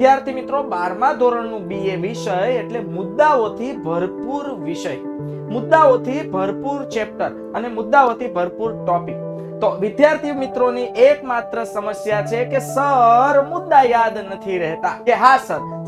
વિદ્યાર્થી મિત્રો 12મા ધોરણનું બીએ વિષય એટલે મુદ્દાઓથી ભરપૂર વિષય, મુદ્દાઓથી ભરપૂર ચેપ્ટર અને મુદ્દાઓથી ભરપૂર ટોપિક. તો વિદ્યાર્થી મિત્રોની એકમાત્ર સમસ્યા છે કે સર મુદ્દા યાદ નથી રહેતા. કે હા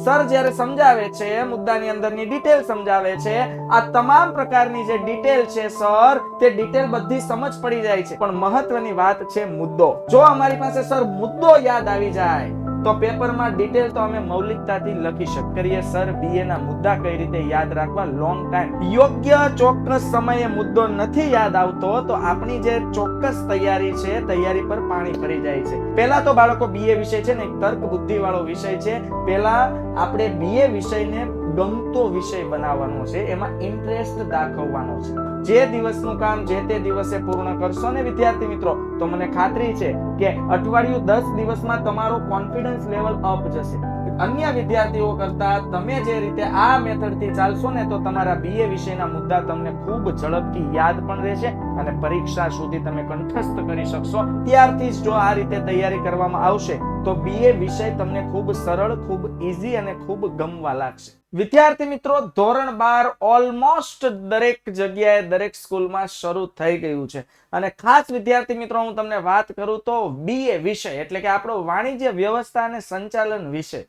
સર જ્યારે સમજાવે છે મુદ્દાની અંદરની ડિટેલ સમજાવે છે, આ તમામ પ્રકારની જે ડિટેલ છે સર તે ડિટેલ બધી સમજ પડી જાય છે, પણ મહત્વની વાત છે મુદ્દો. જો અમારી પાસે સર મુદ્દો યાદ આવી જાય તો પેપરમાં ડિટેલ તો અમે મૌલિકતાથી લખી શકીએ. સર બીએ ના મુદ્દા કઈ રીતે યાદ રાખવા લોંગ ટાઈમ, યોગ્ય ચોક્કસ સમયે મુદ્દો નથી યાદ આવતો તો આપણી જે ચોક્કસ તૈયારી છે તૈયારી પર પાણી ફરી જાય છે. પહેલા તો બાળકો બીએ વિષય છે ને એક તર્ક બુદ્ધિ વાળો વિષય છે. પહેલા આપણે બીએ વિષયને ગમતો વિષય બનાવવાનો છે, એમાં ઇન્ટરેસ્ટ દાખવવાનો છે. જે દિવસનું કામ જે તે દિવસે પૂર્ણ કરશો ને વિદ્યાર્થી મિત્રો, તો મને ખાતરી છે કે અઠવાડિયું 10 દિવસમાં તમારો કોન્ફિડન્સ લેવલ અપ જશે. અન્ય વિદ્યાર્થીઓ કરતા તમે જે રીતે આ મેથડથી ચાલશો ને તો તમારા બીએ વિષયના મુદ્દા તમને ખૂબ ઝડપથી યાદ પણ રહેશે અને પરીક્ષા સુધી તમે કંઠસ્થ કરી શકશો. ત્યારથી જ જો આ રીતે તૈયારી કરવામાં આવશે તો બીએ વિષય તમને ખૂબ સરળ, ખૂબ ઈઝી અને ખૂબ ગમવા લાગશે. વિદ્યાર્થી મિત્રો, ધોરણ 12 ઓલમોસ્ટ દરેક જગ્યાએ દરેક સ્કૂલમાં શરૂ થઈ ગયું છે અને ખાસ વિદ્યાર્થી મિત્રો હું તમને વાત કરું તો બીએ વિષય એટલે કે આપણો વાણિજ્ય વ્યવસ્થા અને સંચાલન વિષય,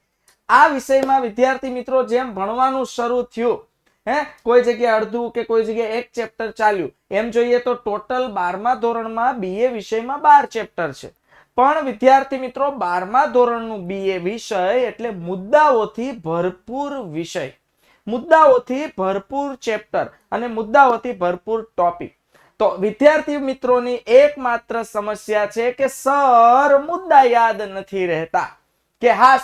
આ વિષયમાં વિદ્યાર્થી મિત્રો જેમ ભણવાનું શરૂ થયું, કોઈ જગ્યાએ અડધું કે કોઈ જગ્યાએ એક ચેપ્ટર ચાલ્યું, એમ જોઈએ તો ટોટલ 12મા ધોરણમાં બીએ વિષયમાં 12 ચેપ્ટર છે. પણ વિદ્યાર્થી મિત્રો 12મા ધોરણનું બીએ વિષય એટલે મુદ્દાઓથી ભરપૂર વિષય, મુદ્દાઓથી ભરપૂર ચેપ્ટર અને મુદ્દાઓથી ભરપૂર ટોપિક. તો વિદ્યાર્થી મિત્રોની એકમાત્ર સમસ્યા છે કે સર મુદ્દા યાદ નથી રહેતા. કે હા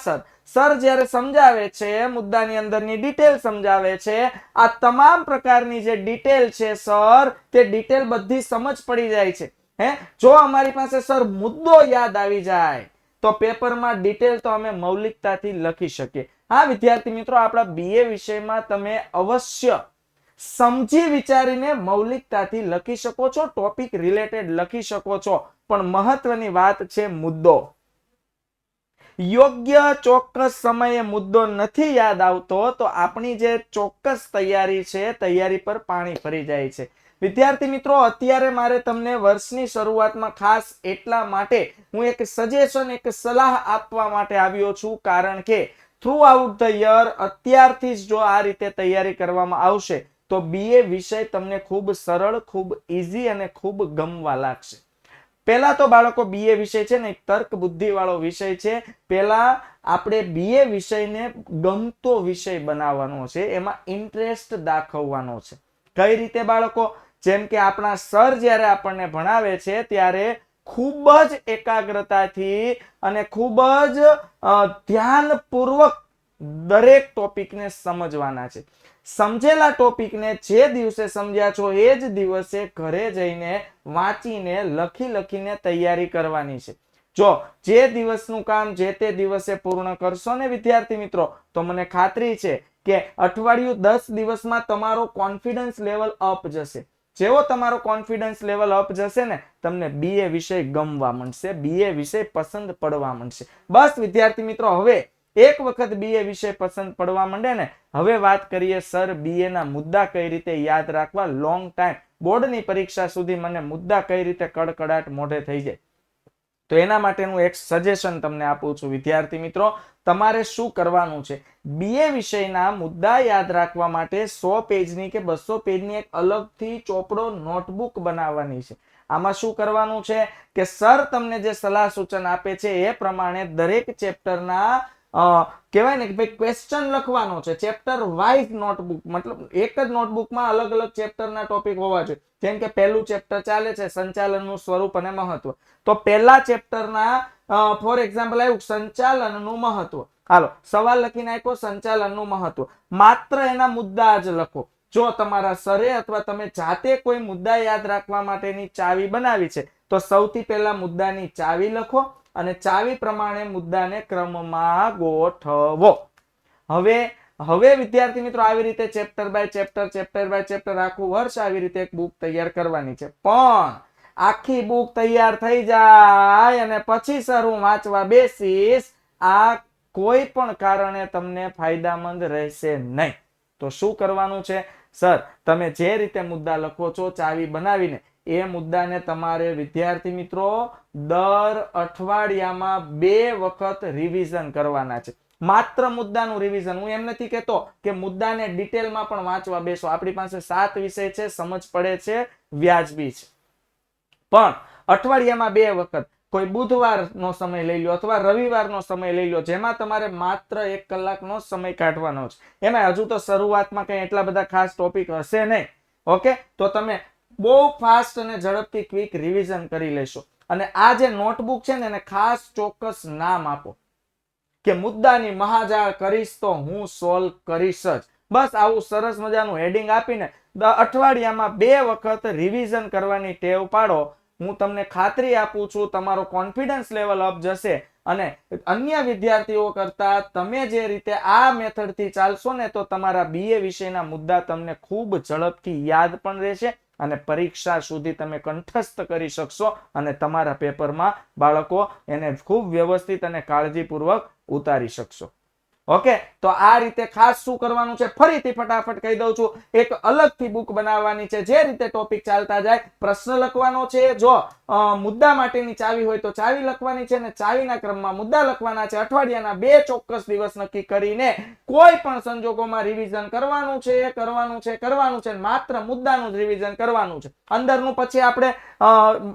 સર જ્યારે સમજાવે છે મુદ્દાની અંદરની ડિટેલ સમજાવે છે, આ તમામ પ્રકારની જે ડિટેલ છે સર તે ડિટેલ બધી સમજ પડી જાય છે. જો અમારી પાસે સર મુદ્દો યાદ આવી જાય તો પેપરમાં ડિટેલ તો અમે મૌલિકતાથી લખી શકીએ. હા વિદ્યાર્થી મિત્રો, આપણા બીએ વિષયમાં તમે અવશ્ય સમજી વિચારીને મૌલિકતાથી લખી શકો છો, ટોપિક રિલેટેડ લખી શકો છો, પણ મહત્વની વાત છે મુદ્દો. યોગ્ય ચોક્કસ સમયે મુદ્દો નથી યાદ આવતો તો આપણી જે ચોક્કસ તૈયારી છે તૈયારી પર પાણી ફરી જાય છે. વિદ્યાર્થી મિત્રો, અત્યારે મારે તમને વર્ષની શરૂઆતમાં ખાસ એટલા માટે હું એક સજેશન, એક સલાહ આપવા માટે આવ્યો છું, કારણ કે થ્રુ આઉટ ધ યર અત્યારથી જ જો આ રીતે તૈયારી કરવામાં આવશે તો બીએ વિષય તમને ખૂબ સરળ, ખૂબ ઈઝી અને ખૂબ ગમવા લાગશે. પહેલા તો બાળકો બીએ વિષય છે ને એક તર્ક બુદ્ધિ વાળો વિષય છે. પહેલા આપણે બીએ વિષયને ગમતો વિષય બનાવવાનો છે, એમાં ઇન્ટરેસ્ટ દાખવવાનો છે. કઈ રીતે બાળકો? જેમ કે આપણા સર જ્યારે આપણને ભણાવે છે ત્યારે ખૂબ જ એકાગ્રતાથી અને ખૂબ જ ધ્યાનપૂર્વક દરેક ટોપિકને સમજવાના છે. સમજેલા ટોપિકને જે દિવસે સમજ્યા છો એ જ દિવસે ઘરે જઈને વાંચીને લખીને તૈયારી કરવાની છે. જો જે દિવસનું કામ જે તે દિવસે પૂર્ણ કરશો ને વિદ્યાર્થી મિત્રો, તો મને ખાતરી છે કે અઠવાડિયું 10 દિવસમાં તમારો કોન્ફિડન્સ લેવલ અપ જશે. જેવો તમારો કોન્ફિડન્સ લેવલ અપ જશે ને તમને બીએ વિષય ગમવા માંડશે, બીએ વિષય પસંદ પડવા માંડશે. બસ વિદ્યાર્થી મિત્રો, હવે એક વખત બીએ વિષય પસંદ પડવા માંડે ને, હવે વાત કરીએ સર બીએ ના મુદ્દા કઈ રીતે યાદ રાખવા લોંગ ટાઈમ, બોર્ડની પરીક્ષા સુધી મને મુદ્દા કઈ રીતે કડકડાટ મોઢે થઈ જાય. તો એના માટેનું એક સજેશન તમને આપું છું વિદ્યાર્થી મિત્રો. તમારે શું કરવાનું છે, બીએ વિષયના મુદ્દા યાદ રાખવા માટે 100 પેજની કે 200 પેજની એક અલગથી ચોપડો નોટબુક બનાવવાની છે. આમાં શું કરવાનું છે કે સર તમને જે સલાહ સૂચન આપે છે એ પ્રમાણે દરેક ચેપ્ટરના કહેવાય ને કે ભાઈ ક્વેશ્ચન લખવાનો છે. ચેપ્ટર વાઇઝ નોટબુક, મતલબ એક જ નોટબુકમાં અલગ અલગ ચેપ્ટરના ટોપિક હોવા જોઈએ. જેમ કે પહેલું ચેપ્ટર ચાલે છે સંચાલનનું સ્વરૂપ અને મહત્વ, તો પહેલા ચેપ્ટરના ફોર એક્ઝામ્પલ આવ્યું સંચાલનનું મહત્વ, હાલો સવાલ લખીને આપ્યો સંચાલનનું મહત્વ, માત્ર એના મુદ્દા જ લખો. જો તમારા સરે અથવા તમે જાતે કોઈ મુદ્દા યાદ રાખવા માટેની ચાવી બનાવી છે તો સૌથી પહેલા મુદ્દાની ચાવી લખો અને ચાવી પ્રમાણે મુદ્દાને ક્રમમાં ગોઠવો. હવે વિદ્યાર્થી મિત્રો આવી રીતે ચેપ્ટર બાય ચેપ્ટર આખું વર્ષ આવી રીતે એક બુક તૈયાર કરવાની છે. પણ આખી બુક તૈયાર થઈ જાય અને પછી સર હું વાંચવા બેસીશ, આ કોઈ પણ કારણે તમને ફાયદામંદ રહેશે નહીં. તો શું કરવાનું છે સર? તમે જે રીતે મુદ્દા લખો છો ચાવી બનાવીને, એ મુદ્દાને તમારે વિદ્યાર્થી મિત્રો દર અઠવાડિયામાં 2 વખત રિવિઝન કરવાના છે. માત્ર મુદ્દાનું રિવિઝન. હું એમ નથી કહેતો કે મુદ્દાને ડિટેલમાં પણ વાંચવા બેસો. આપણી પાસે 7 વિષય છે, સમજ પડે છે, વ્યાજબી છે. પણ અઠવાડિયામાં 2 વખત, કોઈ બુધવારનો સમય લઈ લો અથવા રવિવારનો સમય લઈ લો, જેમાં તમારે માત્ર 1 કલાકનો સમય કાઢવાનો છે. એમાં હજુ તો શરૂઆતમાં કઈ એટલા બધા ખાસ ટોપિક હશે નહીં. ઓકે, તો તમે બહુ ફાસ્ટ અને ઝડપથી ક્વિક રિવિઝન કરી લેશો. અને આ જે નોટબુક છે ને, એને ખાસ ચોક્કસ નામ આપો કે મુદ્દાની મહાજાળ કરીશ તો હું સોલ્વ કરીશ જ. બસ આવું સરસ મજાનું હેડિંગ આપીને અઠવાડિયામાં 2 વખત રિવિઝન કરવાની ટેવ પાડો. હું તમને ખાતરી આપું છું તમારો કોન્ફિડન્સ લેવલ અપ જશે અને અન્ય વિદ્યાર્થીઓ કરતા તમે જે રીતે આ મેથડથી ચાલશો ને, તો તમારા BA વિષયના મુદ્દા તમને ખૂબ ઝડપથી યાદ પણ રહેશે અને પરીક્ષા સુધી તમે કંઠસ્થ કરી શકશો અને તમારા પેપરમાં બાળકો એને ખૂબ વ્યવસ્થિત અને કાળજીપૂર્વક ઉતારી શકશો. ઓકે, તો આ રીતે ખાસ શું કરવાનું છે ફરીથી ફટાફટ કહી દઉં છું. એક અલગથી બુક બનાવવાની છે, જે રીતે ટોપિક ચાલતા જાય. પ્રશ્ન લખવાનો છે, જો મુદ્દા માટેની ચાવી હોય તો ચાવી લખવાની છે ને ચાવીના ક્રમમાં મુદ્દા લખવાના છે. અઠવાડિયાના 2 ચોક્કસ દિવસ નક્કી કરીને કોઈ પણ સંજોગોમાં રિવિઝન કરવાનું છે. માત્ર મુદ્દાનું જ રિવિઝન કરવાનું છે. અંદરનું પછી આપણે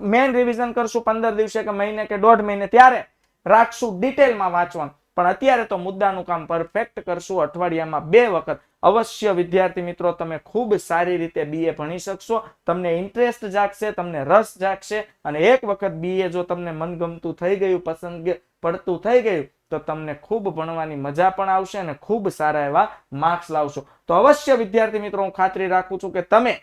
મેઇન રિવિઝન કરશું 15 દિવસે કે મહિને કે 1.5 મહિને, ત્યારે રાખશું ડિટેલમાં વાંચવાનું. પણ અત્યારે તો મુદ્દાનું કામ પરફેક્ટ કરશું. અઠવાડિયામાં 2 વખત અવશ્ય વિદ્યાર્થી મિત્રો તમે ખૂબ સારી રીતે BA ભણી શકશો. તમને ઇન્ટરેસ્ટ જાગશે, તમને રસ જાગશે અને એક વખત BA જો તમને મનગમતું થઈ ગયું, પસંદ પડતું થઈ ગયું, તો તમને ખૂબ ભણવાની મજા પણ આવશે અને ખૂબ સારા એવા માર્ક્સ લાવશો. તો અવશ્ય વિદ્યાર્થી મિત્રો હું ખાતરી રાખું છું કે તમે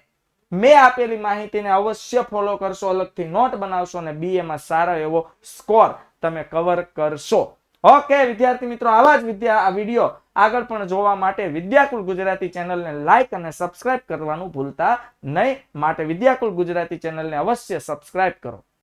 મેં આપેલી માહિતીને અવશ્ય ફોલો કરશો, અલગથી નોટ બનાવશો અને BA માં સારો એવો સ્કોર તમે કવર કરશો. ઓકે વિદ્યાર્થી મિત્રો, આવા જ આ વિડીયો આગળ પણ જોવા માટે વિદ્યાકુલ ગુજરાતી ચેનલને લાઈક અને સબસ્ક્રાઇબ કરવાનું ભૂલતા નહીં. માટે વિદ્યાકુલ ગુજરાતી ચેનલને અવશ્ય સબસ્ક્રાઇબ કરો.